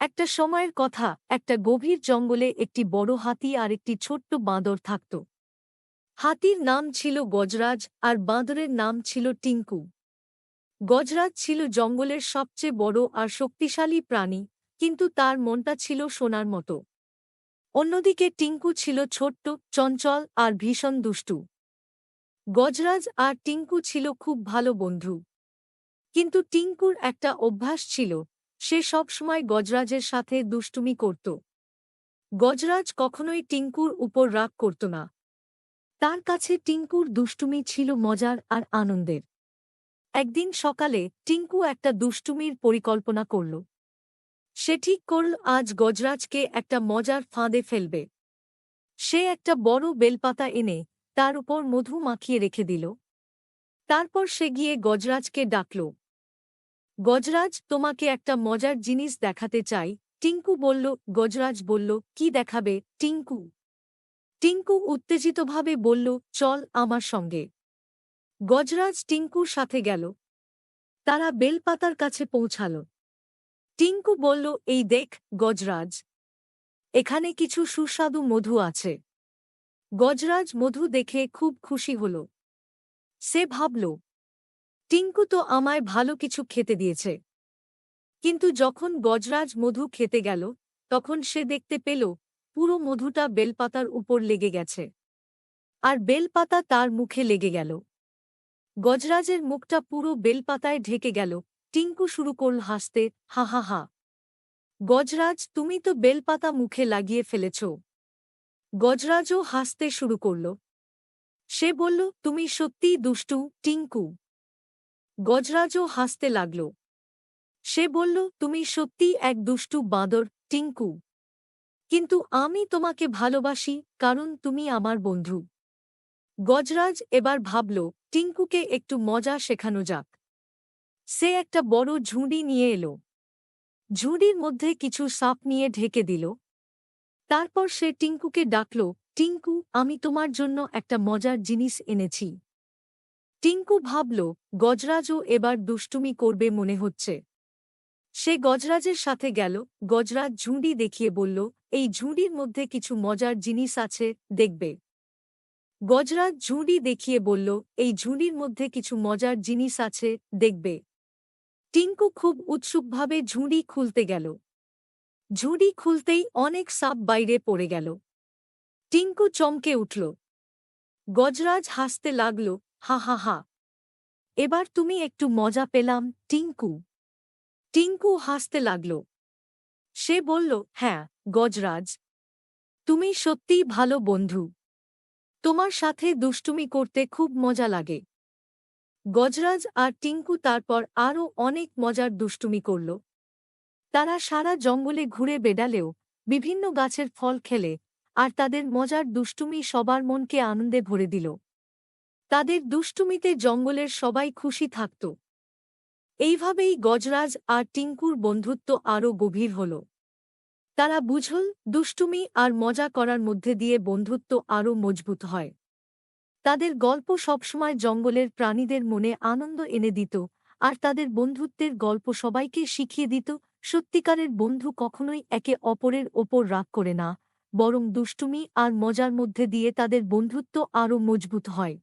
একটা সময়ের কথা, একটা গভীর জঙ্গলে একটি বড় হাতি আর একটি ছোট্ট বাঁদর থাকত। হাতির নাম ছিল গজরাজ আর বাঁদরের নাম ছিল টিঙ্কু। গজরাজ ছিল জঙ্গলের সবচেয়ে বড় আর শক্তিশালী প্রাণী, কিন্তু তার মনটা ছিল সোনার মতো। অন্যদিকে টিঙ্কু ছিল ছোট্ট, চঞ্চল আর ভীষণ দুষ্টু। গজরাজ আর টিঙ্কু ছিল খুব ভালো বন্ধু। কিন্তু টিঙ্কুর একটা অভ্যাস ছিল, সে সবসময় গজরাজের সাথে দুষ্টুমি করত। গজরাজ কখনোই টিঙ্কুর উপর রাগ করত না। তার কাছে টিঙ্কুর দুষ্টুমি ছিল মজার আর আনন্দের। একদিন সকালে টিঙ্কু একটা দুষ্টুমির পরিকল্পনা করল। সে ঠিক করল আজ গজরাজকে একটা মজার ফাঁদে ফেলবে। সে একটা বড় বেলপাতা এনে তার উপর মধু মাখিয়ে রেখে দিল। তারপর সে গিয়ে গজরাজকে ডাকল। গজরাজ, তোমাকে একটা মজার জিনিস দেখাতে চাই, টিঙ্কু বলল। গজরাজ বলল, কি দেখাবে টিঙ্কু? টিঙ্কু উত্তেজিতভাবে বলল, চল আমার সঙ্গে। গজরাজ টিঙ্কুর সাথে গেল। তারা বেলপাতার কাছে পৌঁছাল। টিঙ্কু বলল, এই দেখ গজরাজ, এখানে কিছু সুস্বাদু মধু আছে। গজরাজ মধু দেখে খুব খুশি হল। সে ভাবল, টিঙ্কু তো আমায় ভালো কিছু খেতে দিয়েছে। কিন্তু যখন গজরাজ মধু খেতে গেল, তখন সে দেখতে পেল পুরো মধুটা বেলপাতার উপর লেগে গেছে। আর বেলপাতা তার মুখে লেগে গেল। গজরাজের মুখটা পুরো বেলপাতায় ঢেকে গেল। টিঙ্কু শুরু করল হাসতে, হা হা হা। গজরাজ, তুমি তো বেলপাতা মুখে লাগিয়ে ফেলেছ। গজরাজও হাসতে শুরু করল। সে বলল, তুমি সত্যিই দুষ্টু টিঙ্কু। গজরাজও হাসতে লাগল। সে বলল, তুমি সত্যিই এক দুষ্টু বাঁদর টিঙ্কু। কিন্তু আমি তোমাকে ভালোবাসি, কারণ তুমি আমার বন্ধু। গজরাজ এবার ভাবল, টিঙ্কুকে একটু মজা শেখানো যাক। সে একটা বড় ঝুড়ি নিয়ে এলো। ঝুড়ির মধ্যে কিছু সাপ নিয়ে ঢেকে দিল। তারপর সে টিঙ্কুকে ডাকল, টিঙ্কু, আমি তোমার জন্য একটা মজার জিনিস এনেছি। টিঙ্কু ভাবল, গজরাজও এবার দুষ্টুমি করবে মনে হচ্ছে। সে গজরাজের সাথে গেল। গজরাজ ঝুড়ি দেখিয়ে বলল, এই ঝুড়ির মধ্যে কিছু মজার জিনিস আছে, দেখবে। গজরাজ ঝুড়ি দেখিয়ে বলল, এই ঝুড়ির মধ্যে কিছু মজার জিনিস আছে, দেখবে। টিঙ্কু খুব উৎসুকভাবে ঝুড়ি খুলতে গেল। ঝুড়ি খুলতেই অনেক সাপ বাইরে পড়ে গেল। টিঙ্কু চমকে উঠল। গজরাজ হাসতে লাগল, হা হা হা। এবার তুমি একটু মজা পেলাম টিঙ্কু। টিঙ্কু হাসতে লাগল। সে বলল, হ্যাঁ গজরাজ, তুমি সত্যিই ভালো বন্ধু। তোমার সাথে দুষ্টুমি করতে খুব মজা লাগে। গজরাজ আর টিঙ্কু তারপর আরও অনেক মজার দুষ্টুমি করল। তারা সারা জঙ্গলে ঘুরে বেড়ালেও, বিভিন্ন গাছের ফল খেলে, আর তাদের মজার দুষ্টুমি সবার মনকে আনন্দে ভরে দিল। তাদের দুষ্টুমিতে জঙ্গলের সবাই খুশি থাকত। এইভাবেই গজরাজ আর টিঙ্কুর বন্ধুত্ব আরও গভীর হল। তারা বুঝল, দুষ্টুমি আর মজা করার মধ্যে দিয়ে বন্ধুত্ব আরও মজবুত হয়। তাদের গল্প সবসময় জঙ্গলের প্রাণীদের মনে আনন্দ এনে দিত, আর তাদের বন্ধুত্বের গল্প সবাইকে শিখিয়ে দিত, সত্যিকারের বন্ধু কখনোই একে অপরের ওপর রাগ করে না, বরং দুষ্টুমি আর মজার মধ্যে দিয়ে তাদের বন্ধুত্ব আরও মজবুত হয়।